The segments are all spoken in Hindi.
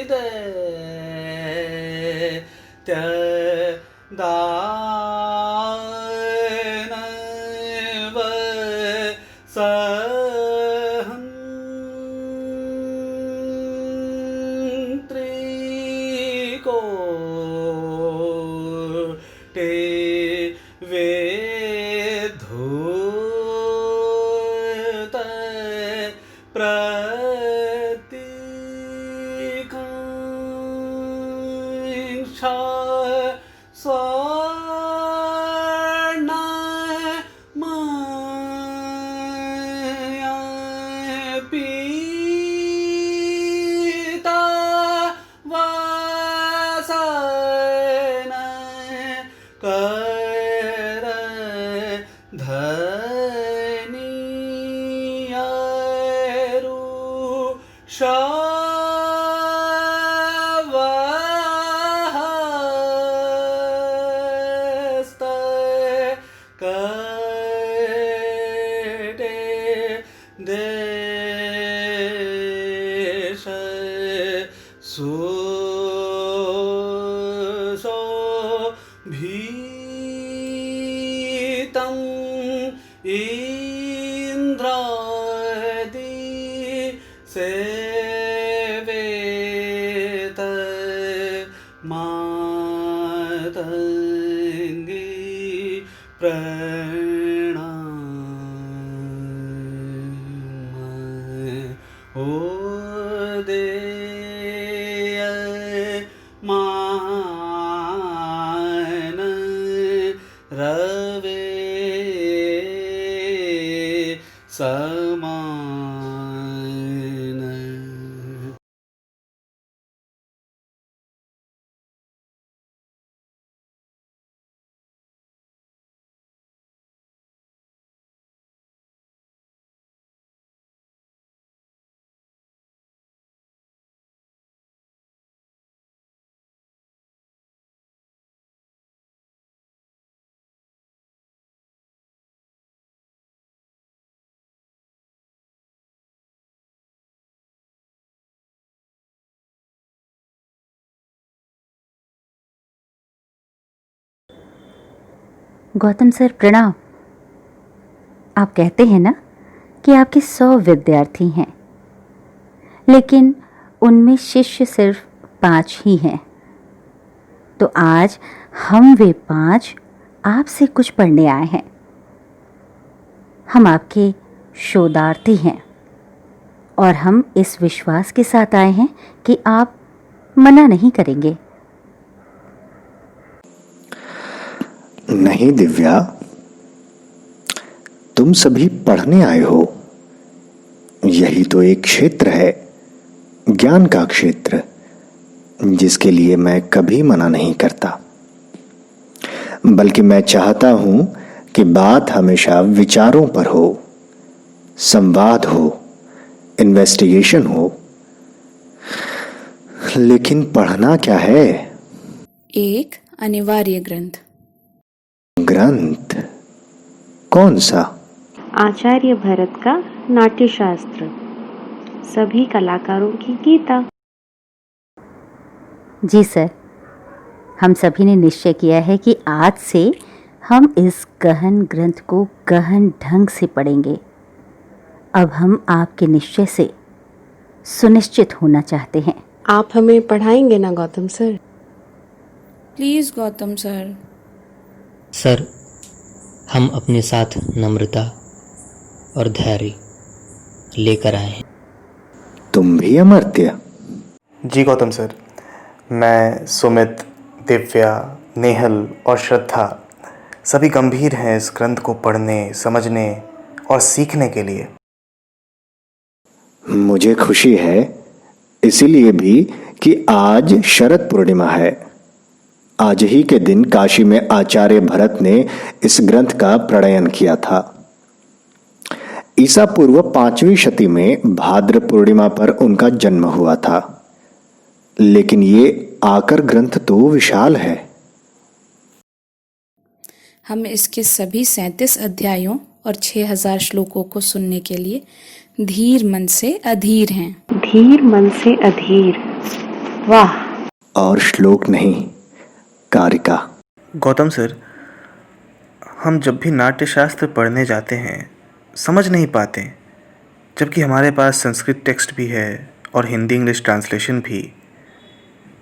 दानव सहन्त्रिकोटे वेद्धूत प्रतीकाङ्क्षा स्वर्णमया पीता वासन कर धनियरुषवहस्त कटे देश सुशोभितम् इंद्रादि सेवेत मातंगी प्रणाम ओ देय मान रवे समान। गौतम सर प्रणाम। आप कहते हैं ना कि आपके 100 विद्यार्थी हैं, लेकिन उनमें शिष्य सिर्फ 5 ही हैं। तो आज हम वे 5 आपसे कुछ पढ़ने आए हैं। हम आपके शोधार्थी हैं और हम इस विश्वास के साथ आए हैं कि आप मना नहीं करेंगे। नहीं दिव्या, तुम सभी पढ़ने आए हो। यही तो एक क्षेत्र है, ज्ञान का क्षेत्र, जिसके लिए मैं कभी मना नहीं करता। बल्कि मैं चाहता हूं कि बात हमेशा विचारों पर हो, संवाद हो, इन्वेस्टिगेशन हो। लेकिन पढ़ना क्या है? एक अनिवार्य ग्रंथ। ग्रंथ? कौन सा? आचार्य भरत का नाट्यशास्त्र, सभी कलाकारों की गीता। जी सर, हम सभी ने निश्चय किया है कि आज से हम इस गहन ग्रंथ को गहन ढंग से पढ़ेंगे। अब हम आपके निश्चय से सुनिश्चित होना चाहते हैं। आप हमें पढ़ाएंगे ना Gautam sir? Please Gautam sir. Sir, हम अपने साथ नम्रता और धैर्य लेकर आए हैं। तुम भी अमर्त्य? जी गौतम सर, मैं, सुमित, दिव्या, नेहल और श्रद्धा सभी गंभीर हैं इस ग्रंथ को पढ़ने, समझने और सीखने के लिए। मुझे खुशी है इसीलिए भी कि आज शरद पूर्णिमा है। आज ही के दिन काशी में आचार्य भरत ने इस ग्रंथ का प्रणयन किया था। ईसा पूर्व 5वीं शती में भाद्र पूर्णिमा पर उनका जन्म हुआ था। लेकिन ये आकर ग्रंथ तो विशाल है। हम इसके सभी 37 अध्यायों और 6000 श्लोकों को सुनने के लिए धीर मन से अधीर हैं। धीर मन से अधीर। वाह। और श्लोक नहीं, कारिका। गौतम सर, हम जब भी नाट्यशास्त्र पढ़ने जाते हैं समझ नहीं पाते, जबकि हमारे पास संस्कृत टेक्स्ट भी है और हिंदी इंग्लिश ट्रांसलेशन भी।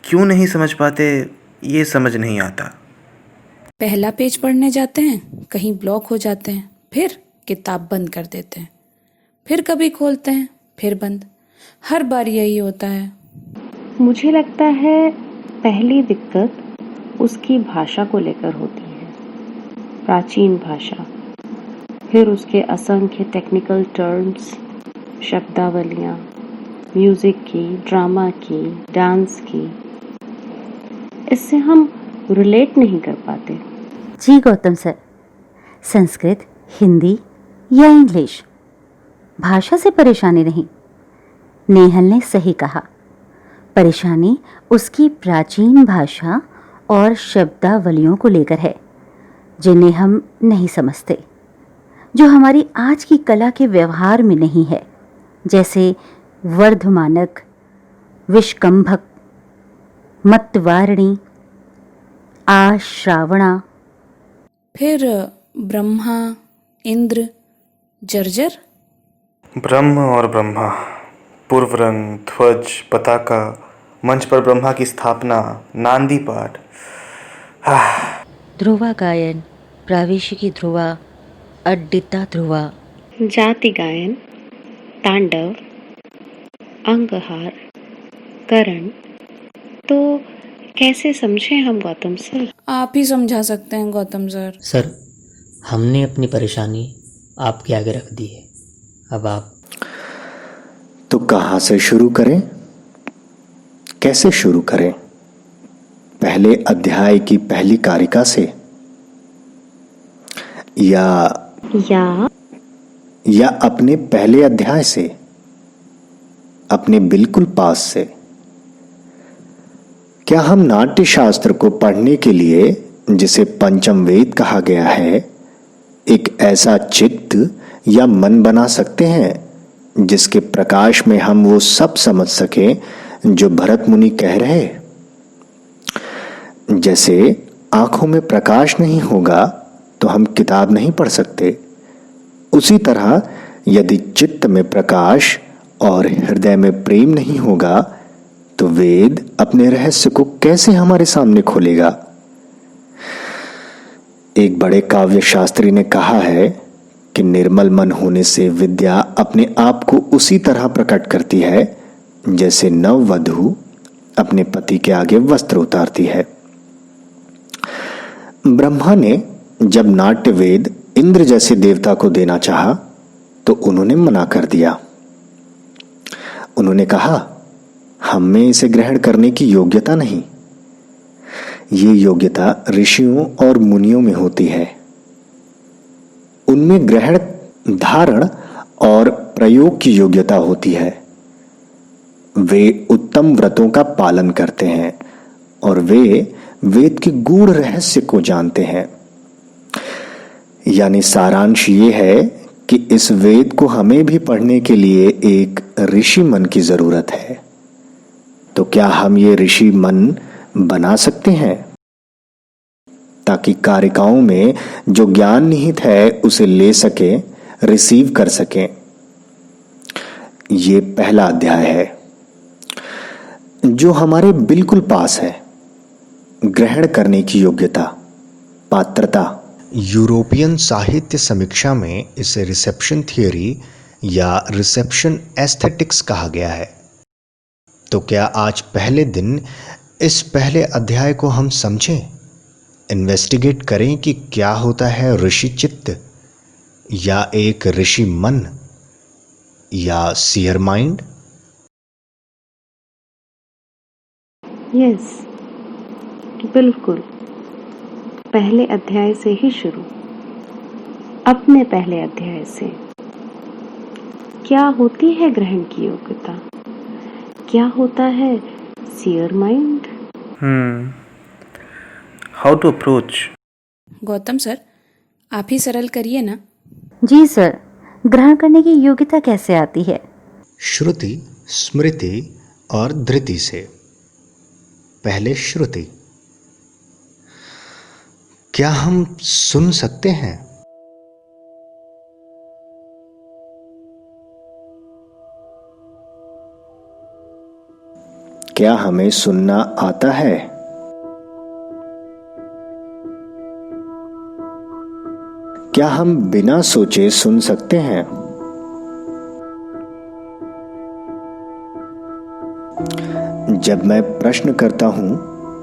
क्यों नहीं समझ पाते, ये समझ नहीं आता। पहला पेज पढ़ने जाते हैं, कहीं ब्लॉक हो जाते हैं, फिर किताब बंद कर देते हैं, फिर कभी खोलते हैं, फिर बंद। हर बार यही होता है। मुझे लगता है पहली दिक्कत उसकी भाषा को लेकर होती है, प्राचीन भाषा, फिर उसके असंख्य टेक्निकल टर्म्स, शब्दावलियाँ, म्यूजिक की, ड्रामा की, डांस की। इससे हम रिलेट नहीं कर पाते। जी गौतम सर, संस्कृत, हिंदी या इंग्लिश, भाषा से परेशानी नहीं। नेहल ने सही कहा, परेशानी उसकी प्राचीन भाषा और शब्दावलियों को लेकर है, जिन्हें हम नहीं समझते, जो हमारी आज की कला के व्यवहार में नहीं है, जैसे वर्धमानक, विष्कंभक, मत्वारणी, आश्रावणा। फिर ब्रह्मा, इंद्र, जर्जर। ब्रह्म और ब्रह्मा, पूर्वरंग, ध्वज, पताका, मंच पर ब्रह्मा की स्थापना, नांदी पाठ। ध्रुवा गायन, प्रावेशिकी ध्रुवा, अड्डिता ध्रुवा, जाति गायन, तांडव, अंगहार, करण। तो कैसे समझें हम गौतम सर? आप ही समझा सकते हैं गौतम सर। सर, हमने अपनी परेशानी आपके आगे रख दी है, अब आप। तो कहाँ से शुरू करें, कैसे शुरू करें? पहले अध्याय की पहली कारिका से या अपने पहले अध्याय से, अपने बिल्कुल पास से? क्या हम नाट्य शास्त्र को पढ़ने के लिए, जिसे पंचम वेद कहा गया है, एक ऐसा चित्त या मन बना सकते हैं जिसके प्रकाश में हम वो सब समझ सकें जो भरत मुनि कह रहे? जैसे आंखों में प्रकाश नहीं होगा तो हम किताब नहीं पढ़ सकते, उसी तरह यदि चित्त में प्रकाश और हृदय में प्रेम नहीं होगा तो वेद अपने रहस्य को कैसे हमारे सामने खोलेगा? एक बड़े काव्य शास्त्री ने कहा है कि निर्मल मन होने से विद्या अपने आप को उसी तरह प्रकट करती है जैसे नववधू अपने पति के आगे वस्त्र उतारती है। ब्रह्मा ने जब नाट्य वेद इंद्र जैसे देवता को देना चाहा तो उन्होंने मना कर दिया। उन्होंने कहा, हम में इसे ग्रहण करने की योग्यता नहीं। ये योग्यता ऋषियों और मुनियों में होती है। उनमें ग्रहण, धारण और प्रयोग की योग्यता होती है। वे उत्तम व्रतों का पालन करते हैं और वे वेद के गूढ़ रहस्य को जानते हैं। यानी सारांश ये है कि इस वेद को हमें भी पढ़ने के लिए एक ऋषि मन की जरूरत है। तो क्या हम ये ऋषि मन बना सकते हैं ताकि कारिकाओं में जो ज्ञान निहित है उसे ले सकें, रिसीव कर सकें? ये पहला अध्याय है जो हमारे बिल्कुल पास है। ग्रहण करने की योग्यता, पात्रता। यूरोपियन साहित्य समीक्षा में इसे रिसेप्शन थियरी या रिसेप्शन एस्थेटिक्स कहा गया है। तो क्या आज पहले दिन इस पहले अध्याय को हम समझें, इन्वेस्टिगेट करें कि क्या होता है ऋषि चित्त या एक ऋषि मन या सीयर माइंड? यस, बिल्कुल। पहले अध्याय से ही शुरू, अपने पहले अध्याय से। क्या होती है ग्रहण की योग्यता? क्या होता है सीयर mind? How to approach? Gautam sir, आप ही सरल करिए ना। जी सर, ग्रहण करने की योग्यता कैसे आती है? श्रुति, स्मृति और धृति से। पहले श्रुति। क्या हम सुन सकते हैं? क्या हमें सुनना आता है? क्या हम बिना सोचे सुन सकते हैं? जब मैं प्रश्न करता हूं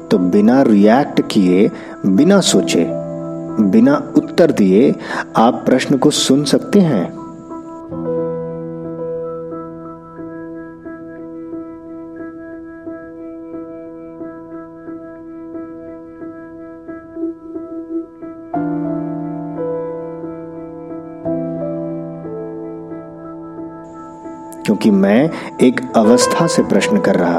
तो बिना रिएक्ट किए, बिना सोचे, बिना उत्तर दिए आप प्रश्न को सुन सकते हैं? क्योंकि मैं एक अवस्था से प्रश्न कर रहा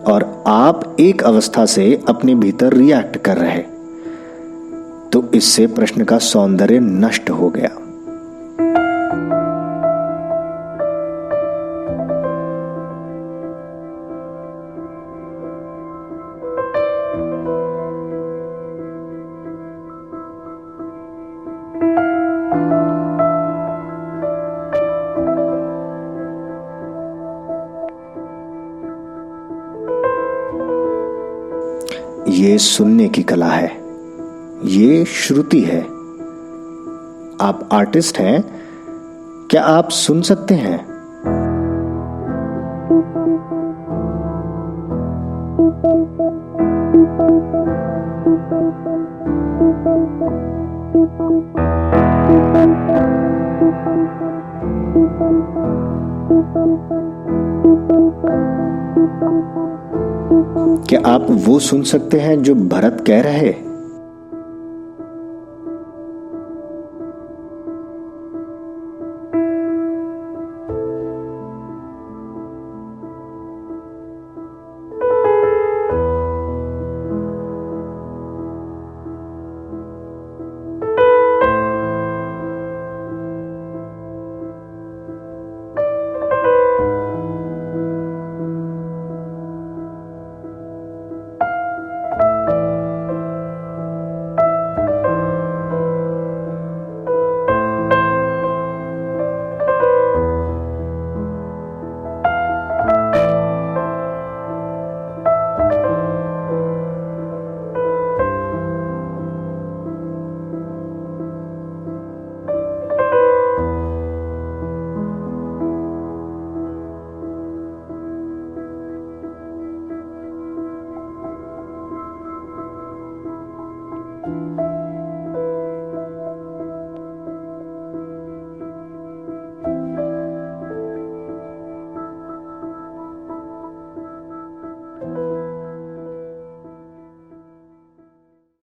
और आप एक अवस्था से अपने भीतर रिएक्ट कर रहे, तो इससे प्रश्न का सौंदर्य नष्ट हो गया। ये सुनने की कला है, ये श्रुति है। आप आर्टिस्ट हैं, क्या आप सुन सकते हैं? क्या आप वो सुन सकते हैं जो भरत कह रहे?